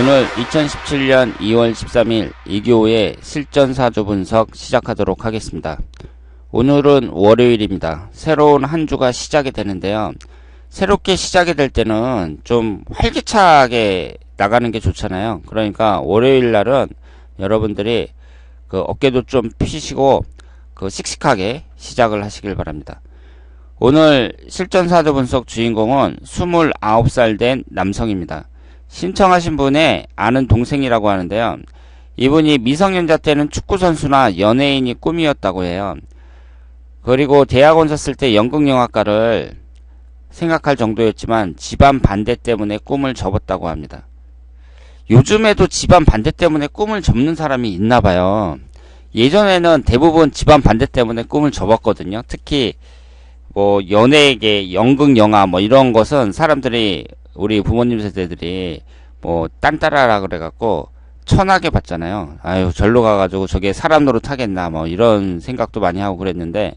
오늘 2017년 2월 13일 이교의 실전사주 분석 시작하도록 하겠습니다. 오늘은 월요일입니다. 새로운 한 주가 시작이 되는데요. 새롭게 시작이 될 때는 좀 활기차게 나가는 게 좋잖아요. 그러니까 월요일 날은 여러분들이 어깨도 좀 펴시고 씩씩하게 시작을 하시길 바랍니다. 오늘 실전사주 분석 주인공은 29살 된 남성입니다. 신청하신 분의 아는 동생이라고 하는데요. 이분이 미성년자 때는 축구선수나 연예인이 꿈이었다고 해요. 그리고 대학원 썼을 때 연극영화과를 생각할 정도였지만 집안 반대 때문에 꿈을 접었다고 합니다. 요즘에도 집안 반대 때문에 꿈을 접는 사람이 있나봐요. 예전에는 대부분 집안 반대 때문에 꿈을 접었거든요. 특히 연예계, 연극영화 이런 것은 사람들이 우리 부모님 세대들이 딴따라라 그래갖고 천하게 봤잖아요. 아유, 절로 가가지고 저게 사람 노릇하겠나 이런 생각도 많이 하고 그랬는데,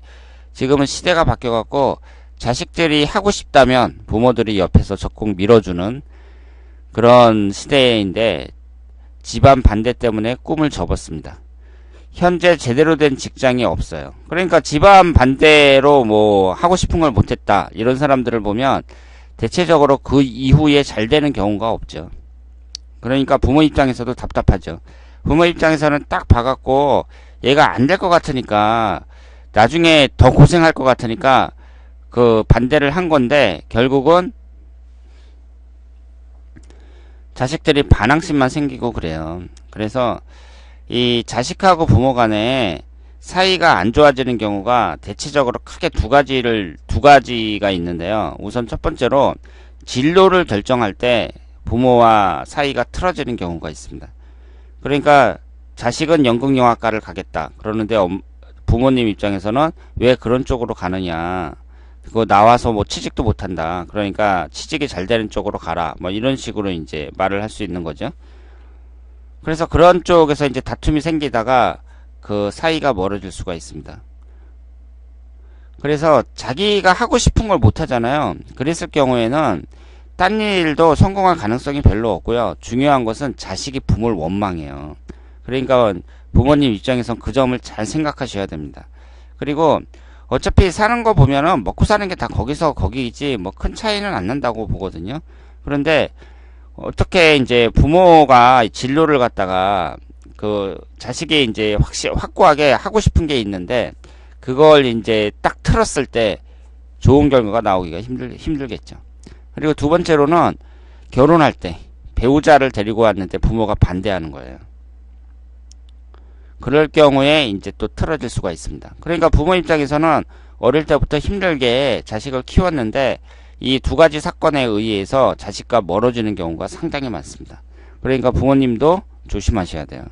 지금은 시대가 바뀌어갖고 자식들이 하고 싶다면 부모들이 옆에서 적극 밀어주는 그런 시대인데, 집안 반대 때문에 꿈을 접었습니다. 현재 제대로 된 직장이 없어요. 그러니까 집안 반대로 하고 싶은 걸 못했다 이런 사람들을 보면 대체적으로 그 이후에 잘 되는 경우가 없죠. 그러니까 부모 입장에서도 답답하죠. 부모 입장에서는 딱 봐갖고 얘가 안 될 것 같으니까, 나중에 더 고생할 것 같으니까 반대를 한 건데, 결국은 자식들이 반항심만 생기고 그래요. 그래서 이 자식하고 부모 간에 사이가 안 좋아지는 경우가 대체적으로 크게 두 가지가 있는데요. 우선 첫 번째로 진로를 결정할 때 부모와 사이가 틀어지는 경우가 있습니다. 그러니까 자식은 연극영화과를 가겠다 그러는데 부모님 입장에서는 왜 그런 쪽으로 가느냐, 그거 나와서 취직도 못한다, 그러니까 취직이 잘 되는 쪽으로 가라, 이런 식으로 이제 말을 할 수 있는 거죠. 그래서 그런 쪽에서 이제 다툼이 생기다가 그 사이가 멀어질 수가 있습니다. 그래서 자기가 하고 싶은 걸 못 하잖아요. 그랬을 경우에는 딴 일도 성공할 가능성이 별로 없고요. 중요한 것은 자식이 부모를 원망해요. 그러니까 부모님 입장에선 그 점을 잘 생각하셔야 됩니다. 그리고 어차피 사는 거 보면은 먹고 사는 게 다 거기서 거기이지 큰 차이는 안 난다고 보거든요. 그런데 어떻게 이제 부모가 진로를 갖다가 자식이 이제 확고하게 하고 싶은 게 있는데, 그걸 이제 딱 틀었을 때 좋은 결과가 나오기가 힘들겠죠. 그리고 두 번째로는 결혼할 때 배우자를 데리고 왔는데 부모가 반대하는 거예요. 그럴 경우에 이제 또 틀어질 수가 있습니다. 그러니까 부모 입장에서는 어릴 때부터 힘들게 자식을 키웠는데, 이 두 가지 사건에 의해서 자식과 멀어지는 경우가 상당히 많습니다. 그러니까 부모님도 조심하셔야 돼요.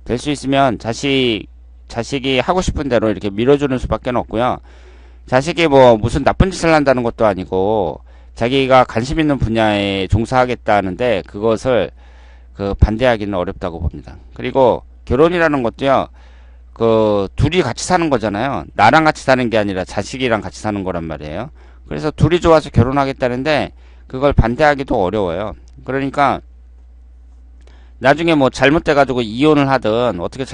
될 수 있으면 자식이 하고 싶은 대로 이렇게 밀어주는 수밖에 없고요. 자식이 무슨 나쁜 짓을 한다는 것도 아니고 자기가 관심 있는 분야에 종사하겠다는데 그것을 반대하기는 어렵다고 봅니다. 그리고 결혼이라는 것도요, 둘이 같이 사는 거잖아요. 나랑 같이 사는 게 아니라 자식이랑 같이 사는 거란 말이에요. 그래서 둘이 좋아서 결혼하겠다는데 그걸 반대하기도 어려워요. 그러니까 나중에 잘못돼가지고 이혼을 하든 어떻게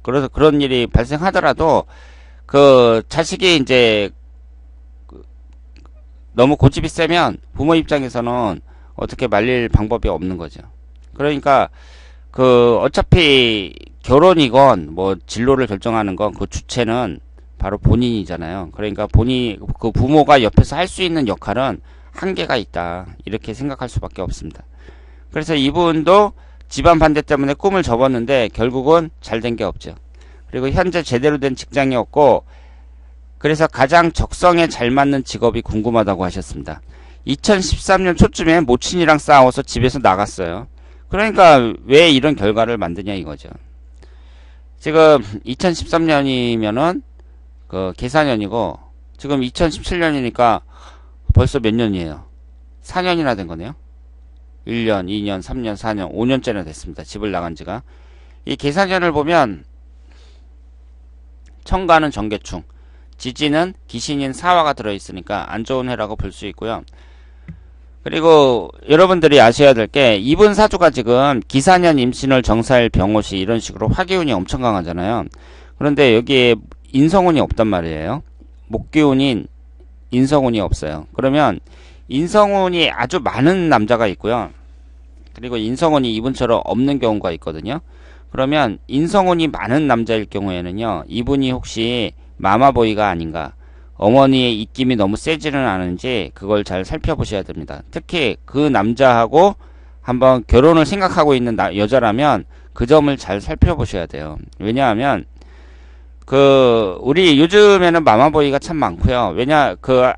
그래서 그런 일이 발생하더라도 자식이 이제 너무 고집이 세면 부모 입장에서는 어떻게 말릴 방법이 없는 거죠. 그러니까 어차피 결혼이건 진로를 결정하는 건 그 주체는 바로 본인이잖아요. 그러니까 부모가 옆에서 할 수 있는 역할은 한계가 있다, 이렇게 생각할 수밖에 없습니다. 그래서 이분도 집안 반대 때문에 꿈을 접었는데 결국은 잘 된 게 없죠. 그리고 현재 제대로 된 직장이 없고, 그래서 가장 적성에 잘 맞는 직업이 궁금하다고 하셨습니다. 2013년 초쯤에 모친이랑 싸워서 집에서 나갔어요. 그러니까 왜 이런 결과를 만드냐 이거죠. 지금 2013년이면은 계사년이고, 지금 2017년이니까 벌써 몇 년이에요? 4년이나 된 거네요. 1년, 2년, 3년, 4년, 5년째나 됐습니다. 집을 나간 지가. 이 계사년을 보면 청가는 정계충, 지지는 기신인 사화가 들어있으니까 안 좋은 해라고 볼 수 있고요. 그리고 여러분들이 아셔야 될 게 이분 사주가 지금 기사년 임신월 정사일 병호시 이런 식으로 화기운이 엄청 강하잖아요. 그런데 여기에 인성운이 없단 말이에요. 목기운인 인성운이 없어요. 그러면 인성운이 아주 많은 남자가 있고요. 그리고 인성운이 이분처럼 없는 경우가 있거든요. 그러면 인성운이 많은 남자일 경우에는요, 이분이 혹시 마마보이가 아닌가, 어머니의 입김이 너무 세지는 않은지 그걸 잘 살펴보셔야 됩니다. 특히 그 남자하고 한번 결혼을 생각하고 있는 여자라면 그 점을 잘 살펴보셔야 돼요. 왜냐하면 우리 요즘에는 마마보이가 참 많고요.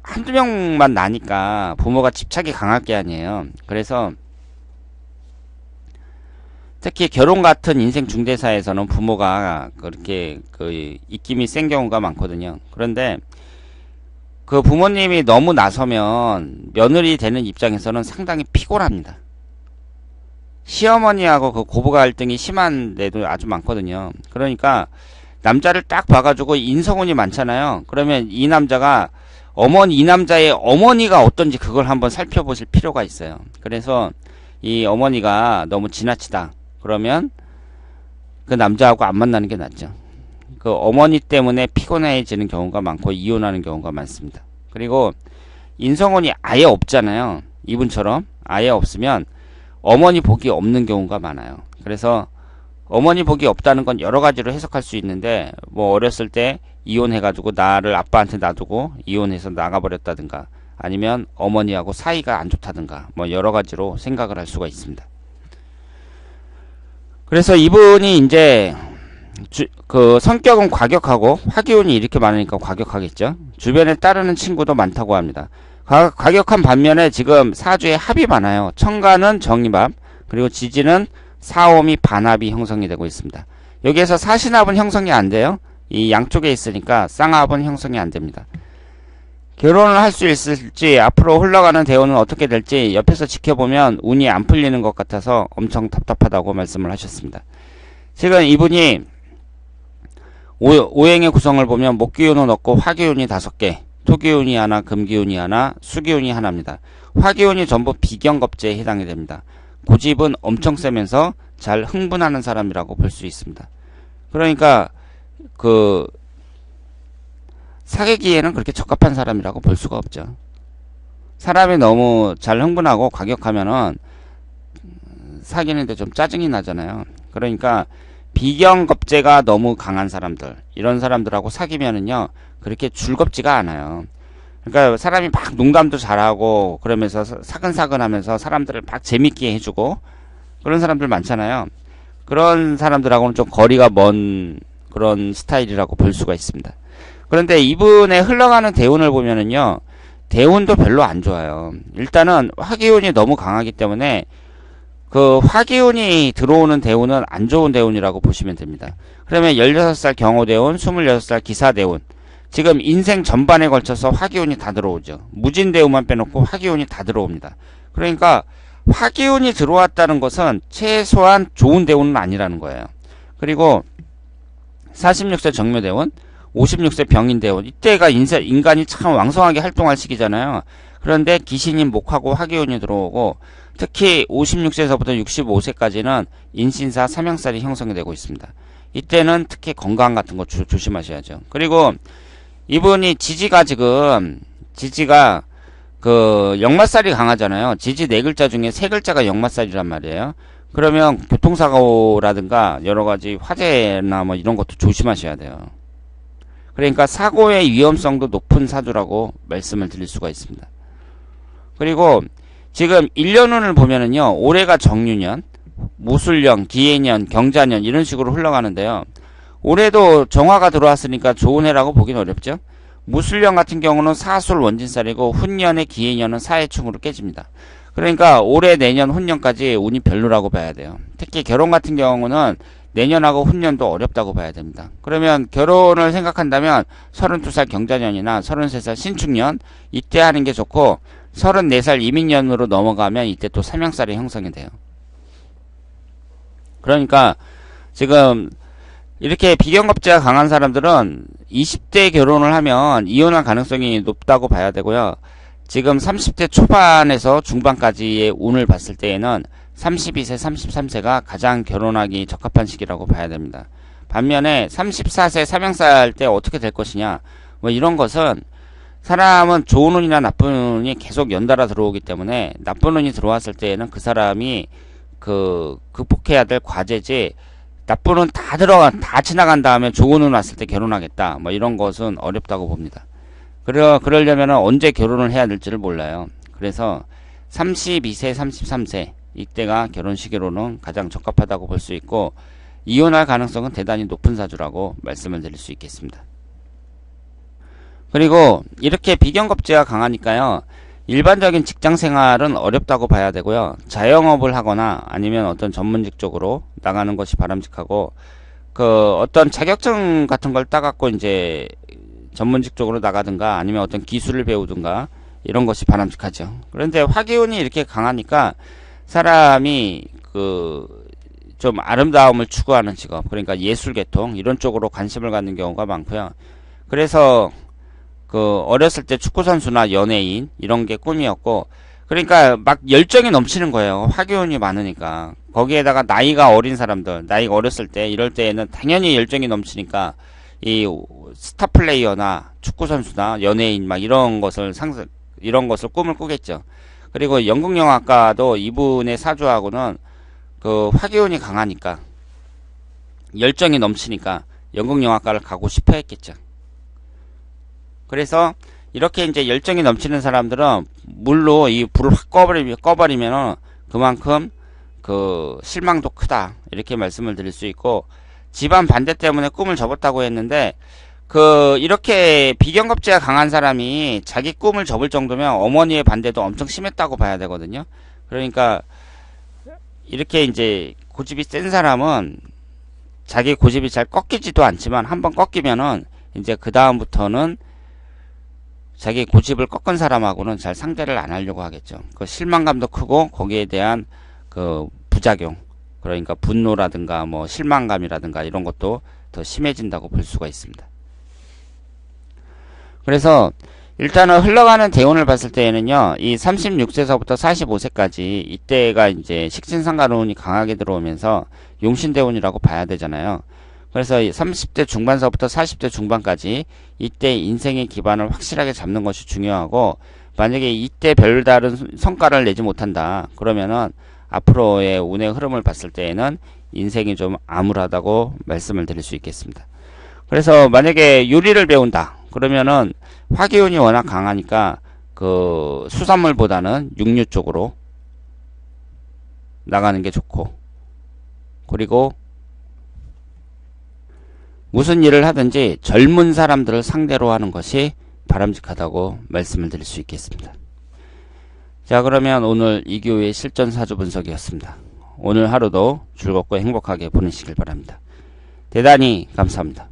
한두 명만 나니까 부모가 집착이 강할 게 아니에요. 그래서 특히 결혼 같은 인생 중대사에서는 부모가 그렇게 입김이 센 경우가 많거든요. 그런데 그 부모님이 너무 나서면 며느리 되는 입장에서는 상당히 피곤합니다. 시어머니하고 그 고부 갈등이 심한 데도 아주 많거든요. 그러니까 남자를 딱 봐가지고 인성운이 많잖아요. 그러면 이 남자가 이 남자의 어머니가 어떤지 그걸 한번 살펴보실 필요가 있어요. 그래서 이 어머니가 너무 지나치다. 그러면 그 남자하고 안 만나는 게 낫죠. 그 어머니 때문에 피곤해지는 경우가 많고 이혼하는 경우가 많습니다. 그리고 인성운이 아예 없잖아요. 이분처럼 아예 없으면 어머니 복이 없는 경우가 많아요. 그래서 어머니 복이 없다는 건 여러 가지로 해석할 수 있는데, 뭐 어렸을 때 이혼해가지고 나를 아빠한테 놔두고 이혼해서 나가버렸다든가, 아니면 어머니하고 사이가 안 좋다든가, 뭐 여러 가지로 생각을 할 수가 있습니다. 그래서 이분이 이제 성격은 과격하고 화기운이 이렇게 많으니까 과격하겠죠. 주변에 따르는 친구도 많다고 합니다. 과격한 반면에 지금 사주에 합이 많아요. 천간은 정입합, 그리고 지지는 사오미 반합이 형성이 되고 있습니다. 여기에서 사신합은 형성이 안 돼요. 이 양쪽에 있으니까 쌍합은 형성이 안 됩니다. 결혼을 할 수 있을지, 앞으로 흘러가는 대우는 어떻게 될지 옆에서 지켜보면 운이 안 풀리는 것 같아서 엄청 답답하다고 말씀을 하셨습니다. 지금 이분이 오행의 구성을 보면 목기운은 없고 화기운이 5개, 토기운이 하나, 금기운이 하나, 수기운이 하나입니다. 화기운이 전부 비경겁제에 해당이 됩니다. 고집은 엄청 세면서 잘 흥분하는 사람이라고 볼 수 있습니다. 그러니까 사귀기에는 그렇게 적합한 사람이라고 볼 수가 없죠. 사람이 너무 잘 흥분하고 과격하면은 사귀는데 좀 짜증이 나잖아요. 그러니까 비경겁제가 너무 강한 사람들, 이런 사람들하고 사귀면은요, 그렇게 즐겁지가 않아요. 그러니까 사람이 막 농담도 잘하고 그러면서 사근사근 하면서 사람들을 막 재밌게 해주고 그런 사람들 많잖아요. 그런 사람들하고는 좀 거리가 먼 그런 스타일이라고 볼 수가 있습니다. 그런데 이분의 흘러가는 대운을 보면은요, 대운도 별로 안 좋아요. 일단은 화기운이 너무 강하기 때문에 그 화기운이 들어오는 대운은 안 좋은 대운이라고 보시면 됩니다. 그러면 16살 경호대운, 26살 기사대운, 지금 인생 전반에 걸쳐서 화기운이 다 들어오죠. 무진대운만 빼놓고 화기운이 다 들어옵니다. 그러니까 화기운이 들어왔다는 것은 최소한 좋은 대운은 아니라는 거예요. 그리고 46세 정묘대운, 56세 병인대운, 이때가 인간이 참 왕성하게 활동할 시기잖아요. 그런데 기신인 목하고 화기운이 들어오고, 특히 56세에서부터 65세까지는 인신사 삼형살이 형성이 되고 있습니다. 이때는 특히 건강 같은 거 조심하셔야죠. 그리고 이분이 지지가 역마살이 강하잖아요. 지지 4글자 중에 3글자가 역마살이란 말이에요. 그러면 교통사고라든가 여러가지 화재나 뭐 이런 것도 조심하셔야 돼요. 그러니까 사고의 위험성도 높은 사주라고 말씀을 드릴 수가 있습니다. 그리고 지금 1년운을 보면은요, 올해가 정유년, 무술년, 기해년, 경자년 이런 식으로 흘러가는데요. 올해도 정화가 들어왔으니까 좋은 해라고 보긴 어렵죠. 무술년 같은 경우는 사술 원진살이고 훈년의 기해년은 사해충으로 깨집니다. 그러니까 올해, 내년, 훈년까지 운이 별로라고 봐야 돼요. 특히 결혼 같은 경우는 내년하고 훈년도 어렵다고 봐야 됩니다. 그러면 결혼을 생각한다면 32살 경자년이나 33살 신축년 이때 하는 게 좋고, 34살 이민년으로 넘어가면 이때 또 삼형살이 형성이 돼요. 그러니까 지금 이렇게 비경겁제가 강한 사람들은 20대 결혼을 하면 이혼할 가능성이 높다고 봐야 되고요. 지금 30대 초반에서 중반까지의 운을 봤을 때에는 32세, 33세가 가장 결혼하기 적합한 시기라고 봐야 됩니다. 반면에 34세 삼형살 때 어떻게 될 것이냐, 뭐 이런 것은 사람은 좋은 운이나 나쁜 운이 계속 연달아 들어오기 때문에 나쁜 운이 들어왔을 때에는 그 사람이 극복해야 될 과제지, 나쁜 운 다 지나간 다음에 좋은 운 왔을 때 결혼하겠다, 뭐 이런 것은 어렵다고 봅니다. 그러려면 언제 결혼을 해야 될지를 몰라요. 그래서 32세, 33세 이때가 결혼 시기로는 가장 적합하다고 볼 수 있고, 이혼할 가능성은 대단히 높은 사주라고 말씀을 드릴 수 있겠습니다. 그리고 이렇게 비경겁제가 강하니까요, 일반적인 직장 생활은 어렵다고 봐야 되고요. 자영업을 하거나 아니면 어떤 전문직 쪽으로 나가는 것이 바람직하고, 어떤 자격증 같은 걸 따갖고 이제 전문직 쪽으로 나가든가 아니면 어떤 기술을 배우든가 이런 것이 바람직하죠. 그런데 화기운이 이렇게 강하니까 사람이 좀 아름다움을 추구하는 직업, 그러니까 예술계통 이런 쪽으로 관심을 갖는 경우가 많고요. 그래서 어렸을 때 축구선수나 연예인 이런 게 꿈이었고, 그러니까 막 열정이 넘치는 거예요. 화기운이 많으니까. 거기에다가 나이가 어린 사람들, 나이가 어렸을 때 이럴 때에는 당연히 열정이 넘치니까 이 스타 플레이어나 축구선수나 연예인 막 이런 것을 꿈을 꾸겠죠. 그리고 연극영화과도 이분의 사주하고는 화기운이 강하니까, 열정이 넘치니까 연극영화과를 가고 싶어 했겠죠. 그래서 이렇게 이제 열정이 넘치는 사람들은 물로 이 불을 확 꺼버리면은 그만큼 실망도 크다, 이렇게 말씀을 드릴 수 있고, 집안 반대 때문에 꿈을 접었다고 했는데, 이렇게 비경겁제가 강한 사람이 자기 꿈을 접을 정도면 어머니의 반대도 엄청 심했다고 봐야 되거든요. 그러니까 이렇게 이제 고집이 센 사람은 자기 고집이 잘 꺾이지도 않지만, 한번 꺾이면은 이제 그 다음부터는 자기 고집을 꺾은 사람하고는 잘 상대를 안 하려고 하겠죠. 실망감도 크고, 거기에 대한 부작용, 그러니까 분노라든가 뭐 실망감이라든가 이런 것도 더 심해진다고 볼 수가 있습니다. 그래서 일단은 흘러가는 대운을 봤을 때에는요, 이 36세서부터 45세까지 이때가 이제 식신상간운이 강하게 들어오면서 용신대운이라고 봐야 되잖아요. 그래서 30대 중반서부터 40대 중반까지 이때 인생의 기반을 확실하게 잡는 것이 중요하고, 만약에 이때 별다른 성과를 내지 못한다 그러면은 앞으로의 운의 흐름을 봤을 때에는 인생이 좀 암울하다고 말씀을 드릴 수 있겠습니다. 그래서 만약에 요리를 배운다 그러면은 화기운이 워낙 강하니까 수산물보다는 육류 쪽으로 나가는 게 좋고, 그리고 무슨 일을 하든지 젊은 사람들을 상대로 하는 것이 바람직하다고 말씀을 드릴 수 있겠습니다. 자, 그러면 오늘 이교의 실전 사주 분석이었습니다. 오늘 하루도 즐겁고 행복하게 보내시길 바랍니다. 대단히 감사합니다.